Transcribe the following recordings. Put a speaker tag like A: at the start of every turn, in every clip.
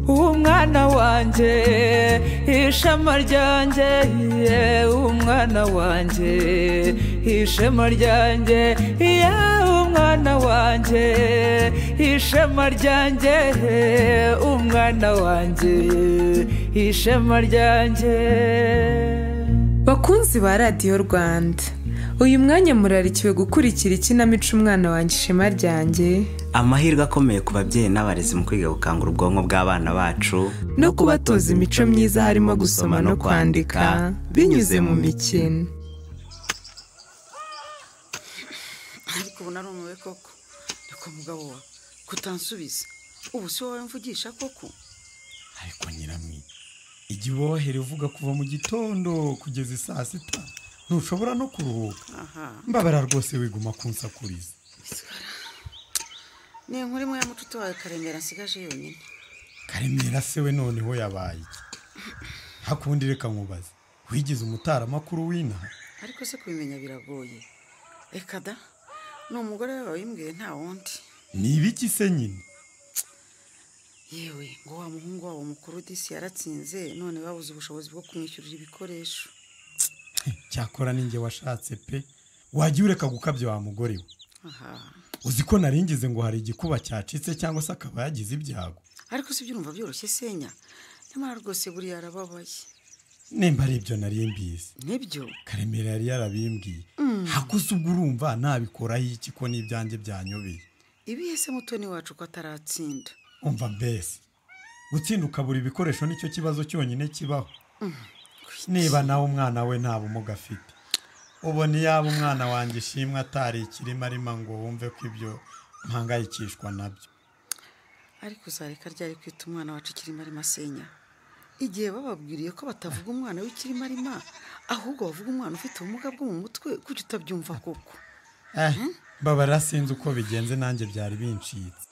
A: umwana wanjye ishema ryanjye umwana wanjye ishema ryanjye umwana wanjye ishema ryanjye umwana wanjye ishema ryanjye.
B: Bakunzi ba Radio Rwanda, uyu mwanya murarikiwe gukurikira ikinamico umwana wanjye ishema ryanjye,
C: amahirwe akomeye ku babyeyi n'abarezi mu kwiga gukangura ubwonko bw'abana bacu
B: no kubatoza imico myiza harimo gusoma no kwandika binyuze mu mikino.
D: ariko ubu narumiwe koko, reka mugabo wa kutansubiza ubu si wowe mvugisha koko.
E: ariko nyiramwi igihe wohere uvuga kuva mu gitondo kugeza saa sita ntushobora no kuruhuka. mbabara rwose wiguma kunsakuriza.
D: ni inkuru imwe ya mucuti wawe Karemera nsigaje yonyine.
E: Karemera se we noneho yabaye iki? hakundi reka nkubaze, wigize umutaramakuru w'inaha?
D: ariko se kubimenya biragoye. reka da, ni umugore wawe wimbwiye nta wundi.
E: ni ibiki se nyine?
D: yewe ngo wa muhungu wabo mukuru disi yaratsinze, none babuze ubushobozi bwo kumwishyurira ibikoresho.
E: cyakora ninjye washatse pe, wajya ureka gukabya wa mugore we. uzi ko naringize ngo hari igikuba cyacitse cyangwa se akaba yagize ibyago.
D: ariko si byumva byoroshye senya, nyamara rwose buriya arababaye.
E: nimba ari ibyo nari mbizi.
D: nibyo
E: Karemera yari yarabimbwiye. hakuze ubwo urumva nabikoraho iki ko n'ibyanjye byanyobeye.
D: ibihe se mutoni wacu ko ataratsinda?
E: umva mbese gutsinda ukabura ibikoresho nicyo kibazo cyonyine kibaho. niba nawe umwana we nta bumuga afite, ubona iyaba umwana wanjye ishimwe atari ikirimo arima ngo wumve ko ibyo mpangayikishwa nabyo.
D: ariko uzareka ryari kwita umwana wacu ikirimo arima senya? igihe bababwiriye ko batavuga umwana w'ikirimo arima, ahubwo bavuga umwana ufite ubumuga bwo mu mutwe, kuki utabyumva koko?
E: babara sinzi uko bigenze, nanjye byari bincitse.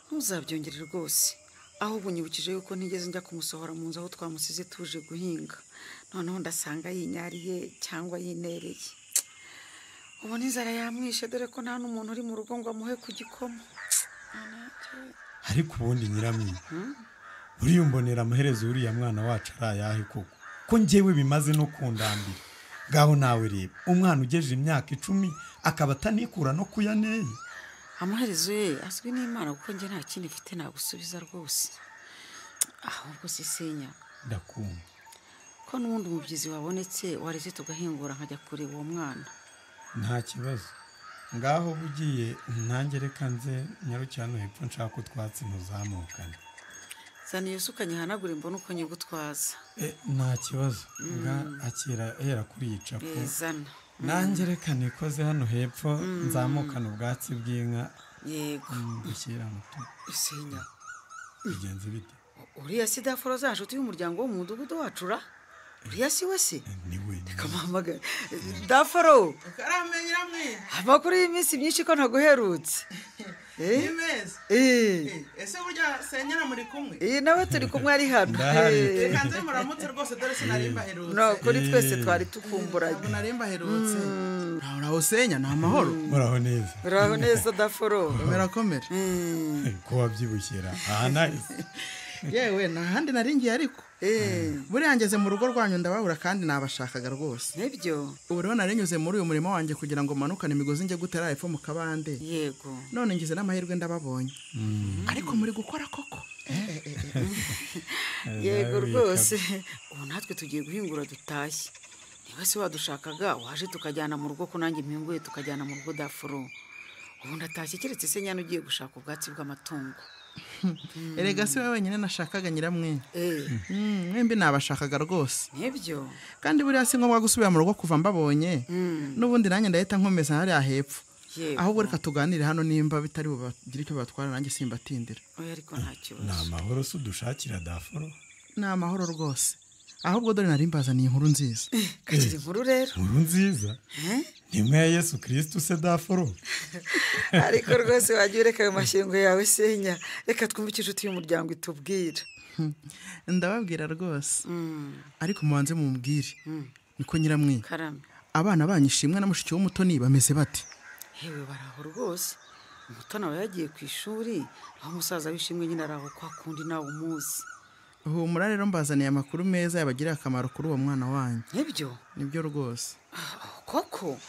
D: ntuzabyongere rwose, ahubwo nyibukije yuko ntigeze njya kumusohora mu nzu aho twamusize tuje guhinga, noneho ndasanga yinyariye cyangwa yinereye. ubu n'inzara yamwishe, dore ko nta n'umuntu uri mu rugo ngo amuhe ku gikoma.
E: ariko ubundi nyiramwi, uriya umbonera amaherezo uriya mwana wacu ari ayahe koko? ko njyewe bimaze no kundambira. ngaho nawe reba, umwana ugeje imyaka 10 akaba atanikura no kuyaneye.
D: amaherezo ye azwi n'Imana, kuko njye nta kindi mfite nagusubiza rwose. ahubwo se senya,
E: ndakumva
D: ko n'ubundi umubyizi wabonetse wareze tugahingura nkajya kureba uwo mwana.
E: nta kibazo, ngaho bugiye nanjye reka nze nyarukirano hepfo nshaka utwatsi ntuzamukane.
D: zana iyo suka nyihanagura imbona uko nyigutwaza.
E: nta kibazo, akira hera kuri yicapo.
D: zana
E: nanjye reka nikoze hano hepfo nzamukana ubwatsi bw'inka.
D: yego
E: ushyira muto
D: senya.
E: bigenze bite?
D: uriya si Daforo za nshuti y'umuryango wo mu mudugudu wacu ra? uriya si we se?
E: niwe.
D: reka mpamagare. Daforo,
F: karamenyera mwe
D: amakuru y'iminsi myinshi ko ntaguherutse.
F: Nimeza. Ese burya senyera muri kumwe?
D: nawe turi kumwe ari hano.
F: Reka nze muramutse rwose, dore sinarimba herutse.
D: no, kuri twese twari tukumburanye.
F: ntabwo narimba herutse. uraho senya, ni amahoro?
E: muraho neza.
D: uraho neza Daforo.
F: komera komera.
E: ko wabyibushyira aha nahise.
F: yewe ntahandi naringiye, ariko buriya ngeze mu rugo rwanyu ndababura kandi nabashakaga rwose.
D: nibyo
F: ubu rero narinyuze muri uyu murimo wanjye kugira ngo manukane imigozi njye gutera hepfo mu kabande.
D: yego,
F: none ngize n'amahirwe ndababonye. ariko muri gukora koko?
D: yego rwose. ubu natwe tugiye guhingura dutashye. niba se wadushakaga waje tukajyana mu rugo, ko nanjye mpinguye tukajyana mu rugo Dafuro. ubu ndatashye, keretse se nyana ugiye gushaka ubwatsi bw'amatungo.
F: erega si wowe wenyine nashakaga nyiramwe. mwembi nabashakaga rwose.
D: nibyo
F: kandi buriya si ngombwa gusubira mu rugo kuva mbabonye. n'ubundi nanjye ndahita nkomeza hariya hepfo. ahubwo reka tuganire hano, nimba bitari bugire icyo batwara nanjye simbatindira.
D: oya ariko nta kibazo.
E: ni amahoro se udushakira Dafuro?
F: ni amahoro rwose, ahubwo dore nari mbazaniye inkuru nziza.
D: kagira inkuru rero.
E: inkuru nziza? nimwe ya Yesu Kristo se Dafuro?
D: ariko rwose wagiye ureka ayo mashyengo yawe senya, reka twumve icyo inshuti y'umuryango itubwira.
F: ndababwira rwose, ariko mubanze mumbwire. niko nyiramwe,
D: karame,
F: abana banyu Ishimwe na mushiki w'umutoni bameze bate?
D: hewe baraho rwose. umuto nawe yagiye ku ishuri aho umusaza w'ishimwe nyine araho kwa kundi nawe umuzi.
F: humura rero mbazaniye amakuru meza yabagirira akamaro kuri uwo mwana wanyu.
D: Nibyo
F: rwose.
D: Koko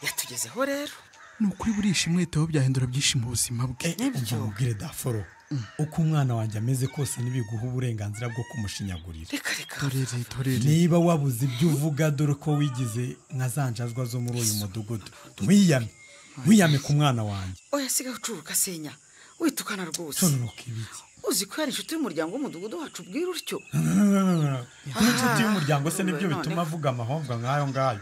D: yatugezeho rero.
F: Ni ukuri burisha imwitaho byahindura byinshi mu buzima bwe.
E: Umva mubwire Daforo, uko umwana wanjye ameze kose ntibiguha uburenganzira bwo kumushinyagurira.
F: Torere.
E: Niba wabuze ibyo uvuga dore ko wigize nka za njajwa zo muri uyu mudugudu, wiyame ku mwana wanjye.
D: Oya sigaho ucuruka senya, witukana rwose.
E: Sononoka ibiki?
D: Uzi ko yari inshuti y'umuryango w'umudugudu wacu ubwira utyo.
E: Inshuti y'umuryango se nibyo bituma avuga amahomvwa nk'ayo ngayo.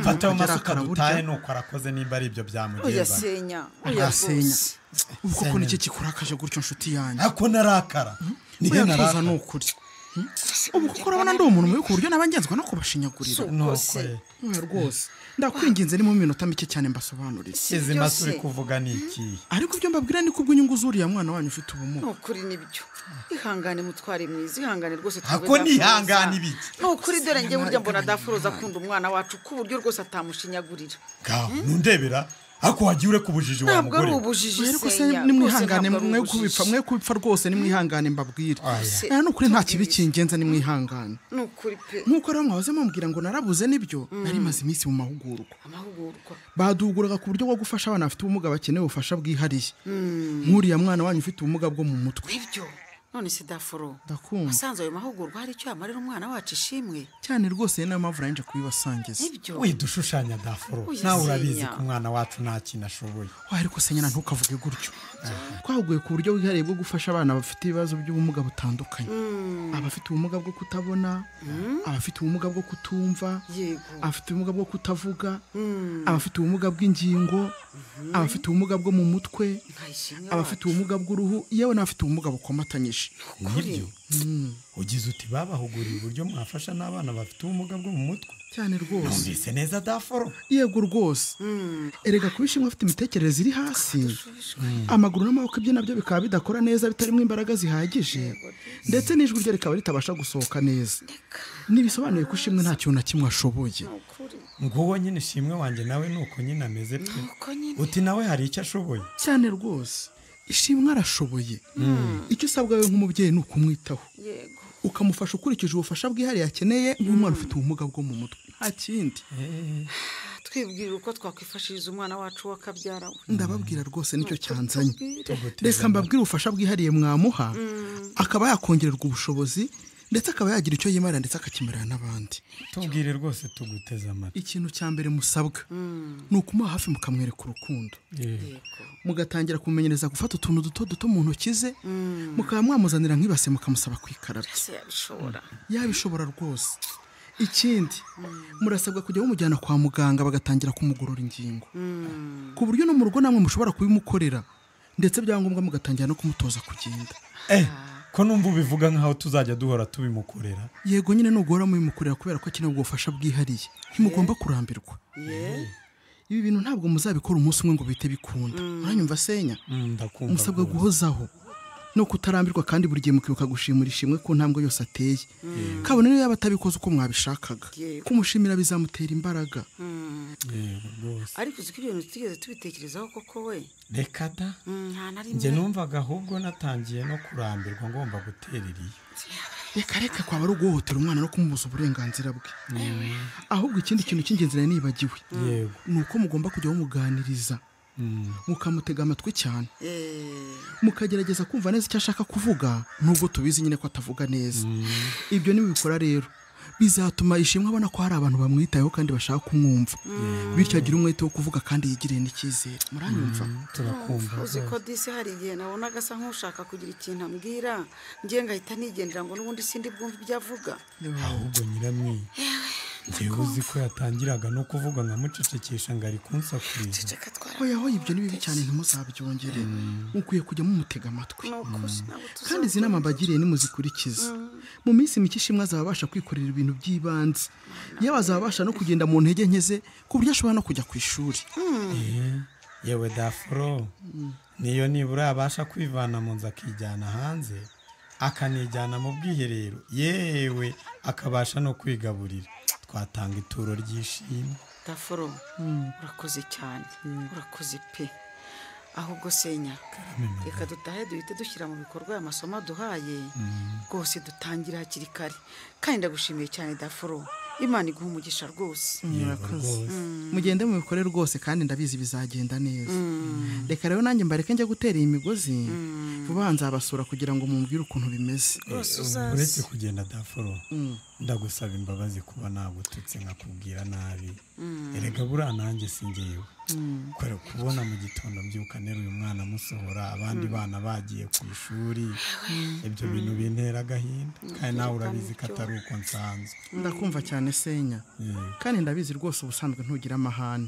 E: Fata ayo masuka dutahe nuko arakoze nimba ari ibyo byamugeza.
D: Oya senya, oya rwose.
F: Kuko nicyo kikurakaje gutyo nshuti yanjye.
E: Ako narakara.
F: Nihe narakara n'ukuri. Ubu kuko urabona ndi umuntu mubi ku buryo nabangenzwa no kubashinyagurira. Oya rwose. Ndakwinginze ni mu minota mike cyane mbasobanurire.
E: Izi masuri kuvuga niki?
F: Ariko ibyo mbabwira ni kubw'inyungu zuriya mwana wanyu ufite ubumuga.
D: Nukuri nibyo. Ihangane mutware mwiza, ihangane rwose
E: Ako nihangane ibiki?
D: Nukuri dore nge burya mbona Daforoza akunda umwana wacu ku buryo rwose atamushinyagurira.
E: Gaho nundebera ako wagiye ure kubujiji wa mugore.
D: Ntabwo ubujiji senya.
F: Nimwihangane mwe kupfa rwose nimwihangane mbabwire. Nukuri nta kibi kingenza nimwihangane.
D: Nukuri pe.
F: Nkuko rero mwahoze mumbwira ngo narabuze nibyo, nari maze iminsi mu mahugurwa. Baduguraga ku buryo bwo gufasha abana bafite ubumuga bakeneye ubufasha bwihariye. Nkuriya mwana wanyu ufite ubumuga bwo mu mutwe.
D: Nibyo. None se Daforo,
F: ndakumva.
D: Wasanze ayo mahugurwa hari icyo yamarira umwana wacu ishimwe?
F: Cyane rwose nayo mpamvu nanje kubibasangiza.
E: Widushushanya Daforo. Nawe urabizi ko umwana wacu nta kintu ashoboye.
F: Ariko senyana ntukavuge gutyo. Twahuguye ku buryo bwihariye bwo gufasha abana bafite ibibazo by'ubumuga butandukanye. Abafite ubumuga bwo kutabona, abafite ubumuga bwo kutumva, abafite ubumuga bwo kutavuga, abafite ubumuga bw'ingingo, abafite ubumuga bwo mu mutwe, abafite ubumuga bw'uruhu, yewe n'abafite ubumuga bukomatanyije.
E: Nibyo. Ugize uti babahuguriye uburyo mwafasha n'abana bafite ubumuga bwo mu mutwe.
F: Cyane rwose.
E: Numvise neza Daforo.
F: Yego rwose. Erega kubishimwe afite imitekerereze iri hasi. Amaguru n'amaboko bye nabyo bikaba bidakora neza bitarimo imbaraga zihagije. Ndetse n'ijwi rye rikaba ritabasha gusohoka neza. Nibisobanuye ko ishimwe nta kintu na kimwe ashoboye.
E: Nguwo nyine ishimwe wanjye nawe nuko nyine ameze pe. Uti nawe hari icyo ashoboye.
F: Cyane rwose. Ishimwe arashoboye. Icyo usabwa we nk'umubyeyi ni ukumwitaho. Ukamufasha ukurikije ubufasha bwihariye akeneye nk'umwana ufite ubumuga bwo mu mutwe. Nta kindi.
D: Twibwirira uko twakwifashiriza umwana wacu wakabyara we.
F: Ndababwira rwose nicyo cyanzanye. Reka mbabwire ubufasha bwihariye mwamuha akaba yakongererwa ubushobozi ndetse akaba yagira icyo yimara ndetse akakimarira n'abandi.
E: Tubwire rwose tuguteze amatwi.
F: Ikintu cya mbere musabwa ni ukumuha hafi mukamwereka urukundo. Mugatangira kumenyereza gufata utuntu duto mu ntoki ze mukaba mwamuzanira nk'ibase mukamusaba kwikarabya. Yabishobora rwose. Ikindi murasabwa kujya bamujyana kwa muganga bagatangira kumugorora ingingo ku buryo no mu rugo namwe mushobora kubimukorera ndetse byangombwa mugatangira no kumutoza kugenda.
E: Ko numva ubivuga nkaho tuzajya duhora tubimukorera.
F: Yego nyine nugora mubimukorera kubera ko akeneye ubufasha bwihariye. Ntimugomba kurambirwa. Ibi bintu ntabwo muzabikora umunsi umwe ngo bite bikunda. Uranyumva senya? Musabwa guhozaho no kutarambirwa kandi buri gihe mukibuka gushimira ishimwe ko ntambwe yose ateye. Kabone niyo yaba atabikoze uko mwabishakaga. Kumushimira bizamutera imbaraga.
D: Ariko uzi ko ibintu tutigeze tubitekerezaho koko we.
E: Reka da. Nje numvaga ahubwo natangiye no kurambirwa ngomba guterera iyo.
F: Reka kwaba ari uguhohotera umwana no kumubuza uburenganzira bwe. Ahubwo ikindi kintu cy'ingenzi nari nibagiwe. Ni uko mugomba kujya bamuganiriza. Mukamutega amatwi cyane. Mukagerageza kumva neza icyo ashaka kuvuga nubwo tubizi nyine ko atavuga neza. Ibyo nibikora rero bizatuma ishimwe abona ko hari abantu bamwitayeho kandi bashaka kumwumva. Bityo agira umwete wo kuvuga kandi yigiriye n'icyizere. Muranyumva?
E: Turakumva.
D: Uzi ko disi hari igihe nabonaga asa nk'ushaka kugira ikintu ambwira ngiye ngahita nigendera ngo n'ubundi sindi bwumva ibyo avuga.
E: Ahubwo nyiramwe njyewe uzi ko yatangiraga no kuvuga nkamucecekesha ngo ari kunsakuriza.
F: Oya ibyo ni bibi cyane ntimuzabyongere. Mukwiye kujya mumutega amatwi. Kandi izi nama mbagiriye nimuzikurikiza. Mu minsi mike ishimwe azabasha kwikorera ibintu by'ibanze. Yewe azabasha no kugenda mu ntege nkeze ku buryo ashobora no kujya ku ishuri.
E: Yewe Daforo niyo nibura abasha kwivana mu nzu akijyana hanze akanijyana mu bwiherero yewe akabasha no kwigaburira. Twatanga ituro ry'ishimwe.
D: Daforo urakoze cyane. Urakoze pe. ahubwo senya reka dutahe duhite dushyira mu bikorwa amasomo duhaye rwose dutangira hakiri kare kandi ndagushimiye cyane Dafuro Imana iguha umugisha rwose.
F: Murakoze. Mugende mu bikore rwose kandi ndabizi bizagenda neza. Reka rero nanjye mbareke njya gutera iyi migozi vuba nzabasura kugira ngo mumbwire ukuntu bimeze.
E: Uretse kugenda Dafuro ndagusaba imbabazi kuba nagututse nkakubwira nabi. Erega buriya nanjye singewe. Kwera kubona mu gitondo mbyuka nera uyu mwana musohora abandi bana bagiye ku ishuri. Ibyo bintu bintera agahinda kandi nawe urabizi ko atari uko nsanzwe.
F: Ndakumva cyane senya kandi ndabizi rwose ubusanzwe ntugira amahane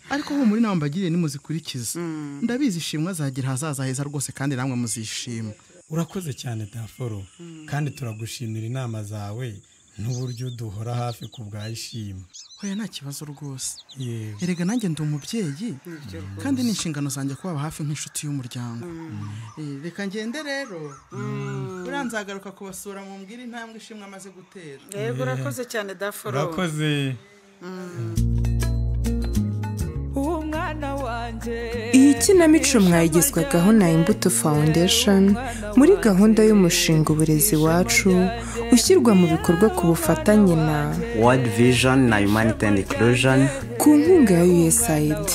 F: ariko ho muri nawe mbagiriye nimuzikurikiza ndabizi ishimwe azagira hazaza heza rwose kandi namwe muzishima.
E: Urakoze cyane Dafuro kandi turagushimira inama zawe n'uburyo duhora hafi ku bwa ishimwe.
F: Hoya nta kibazo rwose. Erega nanjye ndi umubyeyi kandi n'inshingano zanjye kuba hafi nk'inshuti y'umuryango. Reka ngende rero uranzagaruka kubasura mu mbwira intambwe ishimwe amaze gutera.
D: Yego urakoze cyane Dafuro.
E: Urakoze.
B: Iyi kinamico mwayigezwagaho na Imbuto Foundation muri gahunda y'umushinga uburezi wacu ushyirwa mu bikorwa ku bufatanye na
C: World Vision na Humanity and Inclusion
B: ku nkunga ya USAID.